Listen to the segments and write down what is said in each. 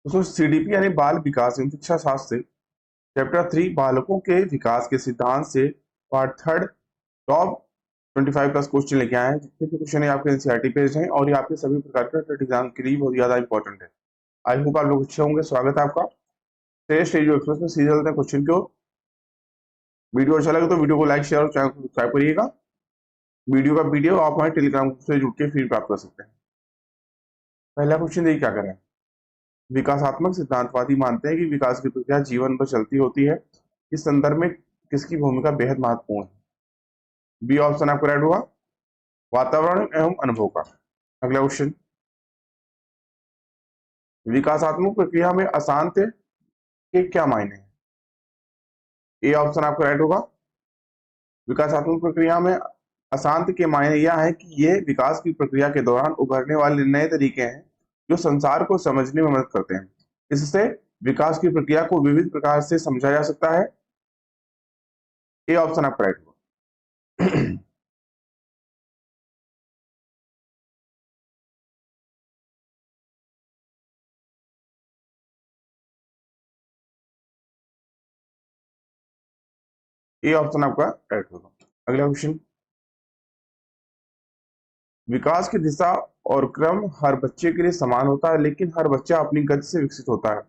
दोस्तों सीडीपी यानी बाल विकास एवं शिक्षा शास्त्र से चैप्टर 3 बालकों के विकास के सिद्धांत से part third top 25 plus question लेके आए हैं। जितने भी क्वेश्चन है आपके एनसीईआरटी पेज हैं और ये आपके सभी प्रकार के टेट एग्जाम के लिए बहुत ज्यादा इंपॉर्टेंट है। आई होप आप लोग अच्छे होंगे। स्वागत है आपका टेस्ट एजुकेशन एक्सप्रेस में। सीधे चलते हैं क्वेश्चन की ओर। वीडियो अच्छा लगे तो वीडियो को लाइक शेयर और चैनल को सब्सक्राइब करिएगा। वीडियो का वीडियो आप हमारे टेलीग्राम से जुड़ के फीड प्राप्त कर सकते हैं। पहला क्वेश्चन देखिए क्या करें। विकासात्मक सिद्धांतवादी मानते हैं कि विकास की प्रक्रिया जीवन भर चलती होती है। इस संदर्भ में किसकी भूमिका बेहद महत्वपूर्ण है? बी ऑप्शन आपको राइट होगा, वातावरण एवं अनुभव का। अगला क्वेश्चन, विकासात्मक प्रक्रिया में अशांत के क्या मायने हैं? ए ऑप्शन आपको राइट होगा, विकासात्मक प्रक्रिया में अशांत के मायने यह है कि ये विकास की प्रक्रिया के दौरान उभरने वाले नए तरीके हैं जो संसार को समझने में मदद करते हैं। इससे विकास की प्रक्रिया को विविध प्रकार से समझा जा सकता है। ए ऑप्शन आपका राइट होगा। ए ऑप्शन आपका राइट होगा। अगला क्वेश्चन, विकास की दिशा और क्रम हर बच्चे के लिए समान होता है, लेकिन हर बच्चा अपनी गति से विकसित होता है।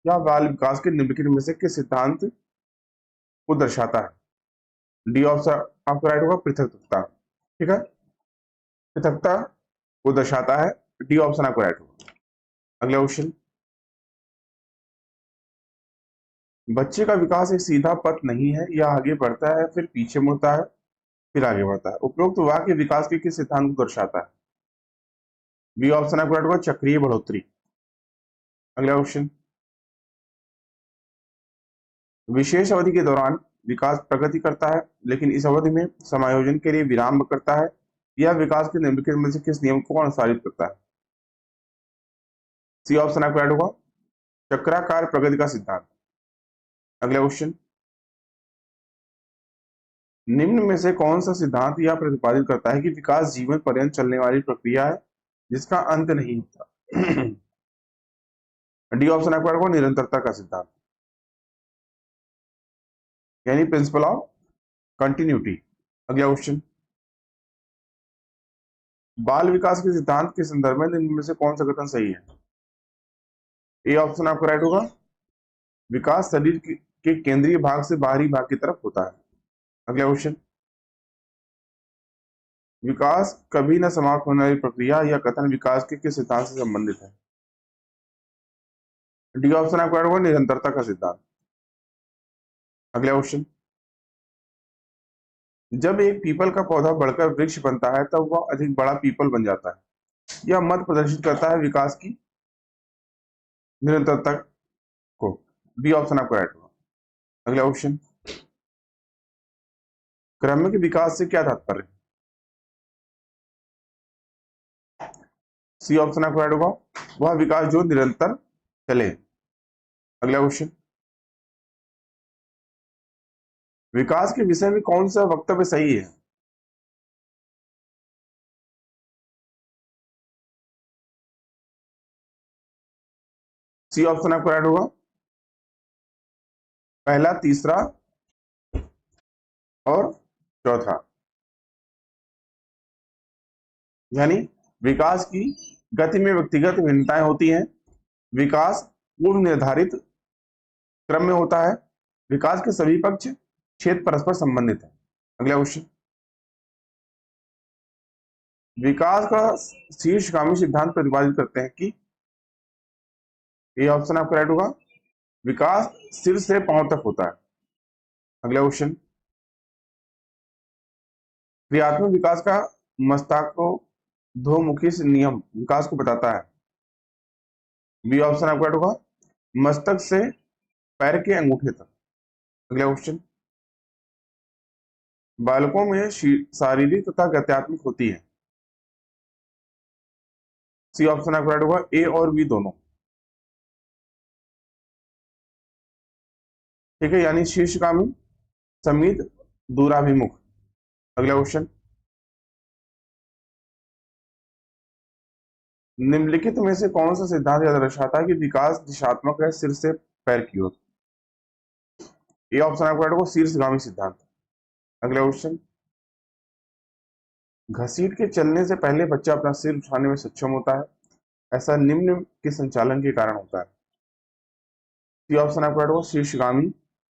यह बाल विकास के निम्नलिखित में से किस सिद्धांत को दर्शाता है? डी ऑप्शन आपका राइट होगा, पृथकता। ठीक है, पृथकता को दर्शाता है। डी ऑप्शन आपका राइट होगा। अगला क्वेश्चन, बच्चे का विकास एक सीधा पथ नहीं है, यह आगे बढ़ता है फिर पीछे मुड़ता है फिर आगे बढ़ता है। उपरोक्त वाक्य विकास के किस सिद्धांत को दर्शाता है? बी ऑप्शन आपका राइट होगा, चक्रीय बढ़ोतरी। अगला क्वेश्चन, विशेष अवधि के दौरान विकास प्रगति करता है, लेकिन इस अवधि में समायोजन के लिए विराम करता है। यह विकास के निम्नलिखित में से किस नियम को अनुसारित करता है? सी ऑप्शन आपका राइट होगा, चक्राकार प्रगति का सिद्धांत। अगला क्वेश्चन, निम्न में से कौन सा सिद्धांत यह प्रतिपादित करता है कि विकास जीवन पर्यंत चलने वाली प्रक्रिया है जिसका अंत नहीं होता? डी ऑप्शन आपका राइट होगा, निरंतरता का सिद्धांत, यानी प्रिंसिपल ऑफ कंटिन्यूटी। अगला क्वेश्चन, बाल विकास के सिद्धांत के संदर्भ में निम्न में से कौन सा कथन सही है? ए ऑप्शन आपका राइट होगा, विकास शरीर के केंद्रीय भाग से बाहरी भाग की तरफ होता है। अगला क्वेश्चन, विकास कभी न समाप्त होने वाली प्रक्रिया या कथन विकास के किस सिद्धांत से संबंधित है? डी ऑप्शन आपका राइट होगा, निरंतरता का सिद्धांत। अगला क्वेश्चन, जब एक पीपल का पौधा बढ़कर वृक्ष बनता है तब वह अधिक बड़ा पीपल बन जाता है। यह मत प्रदर्शित करता है विकास की निरंतरता को। बी ऑप्शन आपका राइट होगा। अगला क्वेश्चन, क्रमिक विकास से क्या तात्पर्य है? सी ऑप्शन आपका राइट होगा, वह विकास जो निरंतर चले। अगला क्वेश्चन, विकास के विषय में कौन सा वक्तव्य सही है? सी ऑप्शन आपका राइट होगा, पहला, तीसरा और चौथा। यानी विकास की गति में व्यक्तिगत भिन्नताएं होती हैं। विकास पूर्व निर्धारित क्रम में होता है। विकास के सभी पक्ष क्षेत्र परस्पर संबंधित है। अगला क्वेश्चन, विकास का शीर्षगामी सिद्धांत प्रतिपादित करते हैं कि? ये ऑप्शन आपका राइट होगा, विकास सिर से पांव तक होता है। अगला क्वेश्चन, क्रियात्मक विकास का मस्तिष्कोद्यमुखी नियम विकास को बताता है। बी ऑप्शन आपका राइट होगा, मस्तक से पैर के अंगूठे तक। अगला क्वेश्चन, बालकों में शारीरिक तथा गत्यात्मक होती है। सी ऑप्शन आपका राइट होगा, ए और बी दोनों। ठीक है, यानी शीर्षगामी, समीत, दूराभिमुख। अगला क्वेश्चन, निम्नलिखित में से कौन सा सिद्धांत यह दर्शाता है कि विकास दिशात्मक है सिर से पैर की ओर? ये ऑप्शन आपको रहेगा शीर्षगामी सिद्धांत। अगला क्वेश्चन, घसीट के चलने से पहले बच्चा अपना सिर उठाने में सक्षम होता है, ऐसा निम्न के संचालन के कारण होता है। ये ऑप्शन आपको रहेगा शीर्षगामी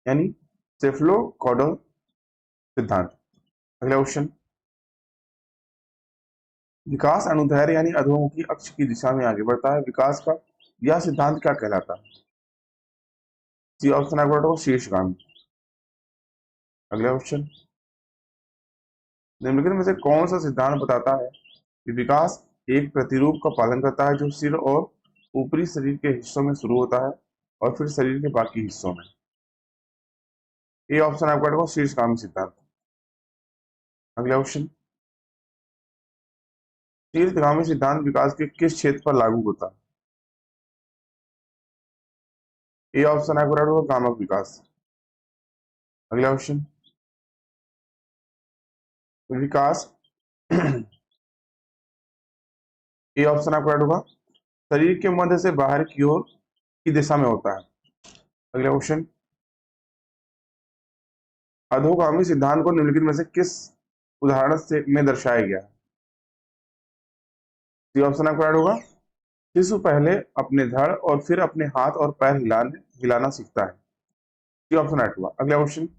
यानी सेफ्लोकॉडल सिद्धांत। अगला क्वेश्चन, विकास अनुदैर्ध्य यानी अधोमुखी अक्ष की दिशा में आगे बढ़ता है, विकास का यह सिद्धांत क्या कहलाता है? सी ऑप्शन आपको रहेगा शीर्षगामी। अगला क्वेश्चन, निम्नलिखित में से कौन सा सिद्धांत बताता है कि विकास एक प्रतिरूप का पालन करता है जो सिर और ऊपरी शरीर के हिस्सों में शुरू होता है और फिर शरीर के बाकी हिस्सों में? ये ऑप्शन आपका रहेगा शीर्षगामी सिद्धांत। अगला क्वेश्चन, शीर्षगामी सिद्धांत विकास के किस क्षेत्र पर लागू होता है? ये ऑप्शन आपका रहेगा कामक विकास। अगला क्वेश्चन, विकास ये ऑप्शन आपका रहेगा शरीर के मध्य से बाहर की ओर की दिशा में होता है। अगला क्वेश्चन, अधोगामी सिद्धांत को निम्नलिखित में से किस उदाहरण से में दर्शाया गया है? ये ऑप्शन आपका होगा शिशु पहले अपने धड़ और फिर अपने हाथ और पैर हिलाना सीखता है। ये ऑप्शन राइट हुआ। अगला क्वेश्चन,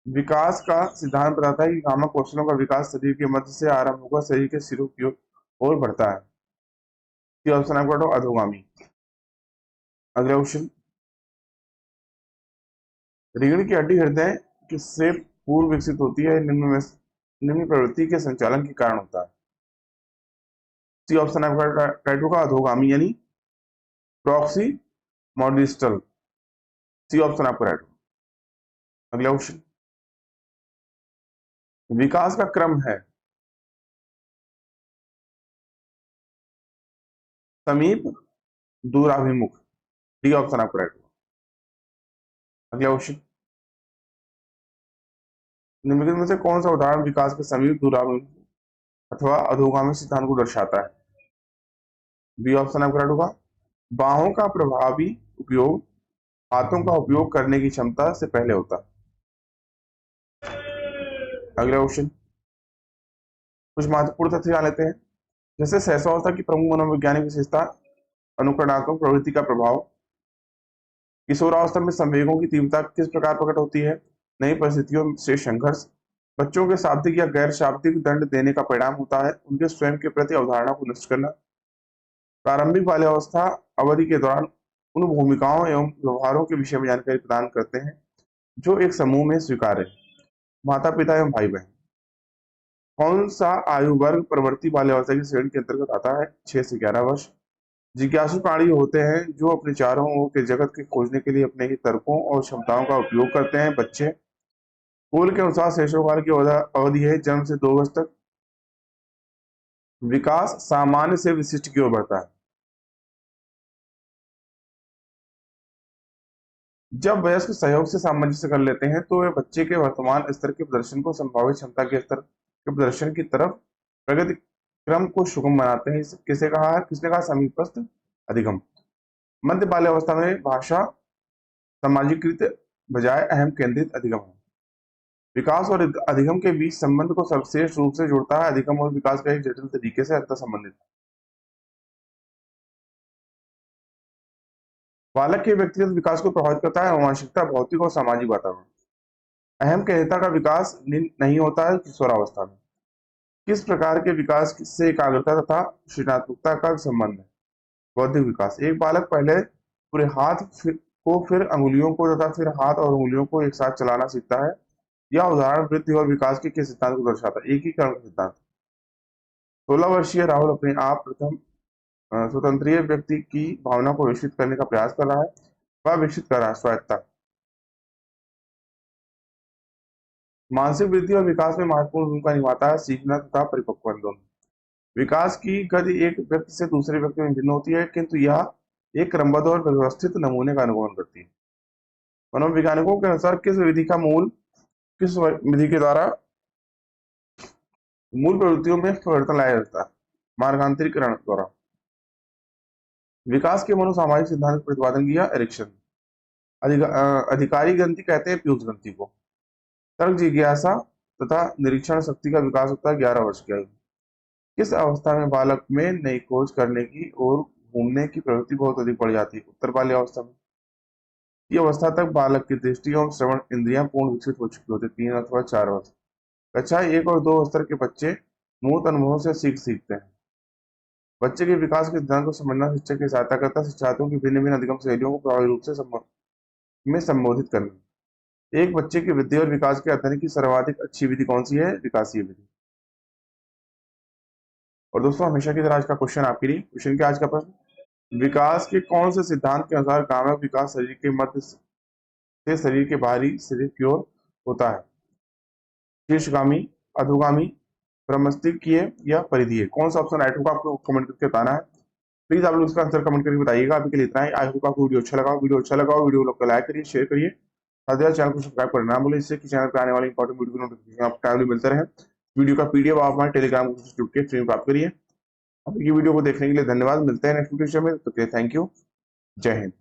विकास का सिद्धांत बताता है कि कामक कौशलों का विकास शरीर के मध्य से आरंभ होकर शरीर के सिरों की ओर बढ़ता है। ये ऑप्शन आपका होगा अधोगामी। अगला क्वेश्चन, रीढ़ की हड्डी हृदय किससे पूर्व विकसित होती है, निम्न प्रवृत्ति के संचालन के कारण होता है? सी ऑप्शन आपका राइट होगा अधोगामी यानी प्रॉक्सी मॉडिस्टल। सी ऑप्शन आपका राइट होगा। अगला क्वेश्चन, विकास का क्रम है समीप दूराभिमुख। डी ऑप्शन आपका राइट होगा। अगला क्वेश्चन, निम्नलिखित में से कौन सा उदाहरण विकास के समीप दूराभिमुख अथवा अधोगामी सिद्धांत को दर्शाता है? बी ऑप्शन आपका राइट होगा बाहों का प्रभावी उपयोग हाथों का उपयोग करने की क्षमता से पहले होता है। अगला क्वेश्चन, कुछ महत्वपूर्ण तथ्य जान लेते हैं। जैसे सहसावस्था की प्रमुख मनोवैज्ञानिक विशेषता अनुकरणात्मक प्रवृत्ति का प्रभाव, किशोरावस्था में संवेगों की तीव्रता किस प्रकार प्रकट होती है, नई परिस्थितियों से संघर्ष, बच्चों के शाब्दिक या गैर शाब्दिक दंड देने का परिणाम होता है, उनके स्वयं के प्रति अवधारणा को नष्ट करना, प्रारंभिक बाल्यावस्था अवधि के दौरान उन भूमिकाओं एवं व्यवहारों के विषय में जानकारी प्रदान करते हैं जो एक समूह में स्वीकार्य है, माता पिता एवं भाई बहन। कौन सा आयु वर्ग प्रवृत्ति बाल्यावस्था की श्रेणी के अंतर्गत आता है? 6 से 11 वर्ष। जिज्ञासु प्राणी होते हैं जो अपने चारों ओर के जगत के खोजने के लिए अपने ही तर्कों और क्षमताओं का उपयोग करते हैं। बच्चे फूल के अनुसार शैशवकाल की अवधि है जन्म से 2 वर्ष तक। विकास सामान्य से विशिष्ट की ओर बढ़ता है जब वयस्क सहयोग से सामंजस्य कर लेते हैं, तो वे बच्चे के वर्तमान स्तर के प्रदर्शन को संभावित क्षमता के स्तर के प्रदर्शन की तरफ प्रगति क्रम को सुगम बनाते हैं। किसने कहा समीपस्थ अधिगम। मध्य बाल्यावस्था में भाषा सामाजिकृत बजाय अहम केंद्रित अधिगम है। विकास और अधिगम के बीच संबंध को सर्वश्रेष्ठ रूप से जोड़ता है अधिगम और विकास का एक जटिल तरीके से अंतर संबंधित है। बालक के व्यक्तिगत विकास को प्रभावित करता है आनुवंशिकता, भौतिक और सामाजिक वातावरण। अहम केंद्रितता का विकास नहीं होता है किशोरावस्था में। किस प्रकार के विकास से एकाग्रता तथा सृजनात्मकता का संबंध है? बौद्धिक विकास। एक बालक पहले पूरे हाथ फिर अंगुलियों को तथा फिर हाथ और अंगुलियों को एक साथ चलाना सीखता है। यह उदाहरण वृद्धि और विकास के किस सिद्धांत को दर्शाता है? एकीकरण का सिद्धांत। 16 वर्षीय राहुल अपने आप प्रथम स्वतंत्रीय व्यक्ति की भावना को विकसित करने का प्रयास कर रहा है। वह विकसित कर रहा है स्वायत्तता। मानसिक वृद्धि और विकास में महत्वपूर्ण भूमिका निभाता है सीखना तथा परिपक्वन दोनों। विकास की गति एक व्यक्ति से दूसरे व्यक्ति में भिन्न होती है, किंतु यह एक क्रमबद्ध और व्यवस्थित नमूने का अनुगमन करती है। मनोवैज्ञानिकों के अनुसार किस विधि के द्वारा मूल प्रवृत्तियों में परिवर्तन लाया जाता है? मार्गांतरीकरण द्वारा। विकास के मनोसामाजिक सिद्धांत का प्रतिपादन किया एरिक्सन। अधिकारी ग्रंथि कहते हैं पीयूष ग्रंथि को। तर्क जिज्ञासा तथा निरीक्षण शक्ति का विकास होता है 11 वर्ष की आयु। किस अवस्था में बालक में नई खोज करने की और घूमने की प्रवृत्ति बहुत अधिक बढ़ जाती है? उत्तर बाल्य अवस्था में। ये अवस्था तक बालक की दृष्टि एवं श्रवण इंद्रियां पूर्ण विकसित हो चुकी होती है, 3 अथवा 4 वर्ष। कक्षा 1 और 2 स्तर के बच्चे मूर्त अनुभवों से सीखते हैं। बच्चे के विकास के सिद्धांत को समझना शिक्षक की सहायता करता है। शिक्षार्थियों की भिन्न भिन्न अधिगम शैलियों को प्रभावी रूप से संबोधित करना। एक बच्चे की वृद्धि और विकास के अध्ययन की सर्वाधिक अच्छी विधि कौन सी है? विकासीय विधि। और दोस्तों हमेशा की तरह आज का क्वेश्चन आपके लिए। क्वेश्चन क्या आज का प्रश्न? विकास के कौन से सिद्धांत के अनुसार कामक विकास शरीर के मध्य से शरीर के बाहरी शरीर की ओर होता है? शीर्षगामी, अधोगामी, ब्रह्मस्तिकीय या परिधीय? कौन सा ऑप्शन राइट होगा आपको कमेंट करके बताना है। प्लीज आप लोग इसका आंसर कमेंट करके बताइएगा। अभी के लिए इतना ही। आई होप आपको वीडियो अच्छा लगा। वीडियो लोग को लाइक करिए, शेयर करिए, साथ ही चैनल को सब्सक्राइब करना ना भूलिए, इससे कि चैनल पर आने वाली इंपॉर्टेंट वीडियो की नोटिफिकेशन आपको टाइमली मिलते रहे। वीडियो का पीडीएफ आप हमारे टेलीग्राम को जुड़ के फ्री में प्राप्त करिए। अभी की वीडियो को देखने के लिए धन्यवाद। मिलते हैं नेक्स्ट वीडियो में। तो थैंक यू। जय हिंद।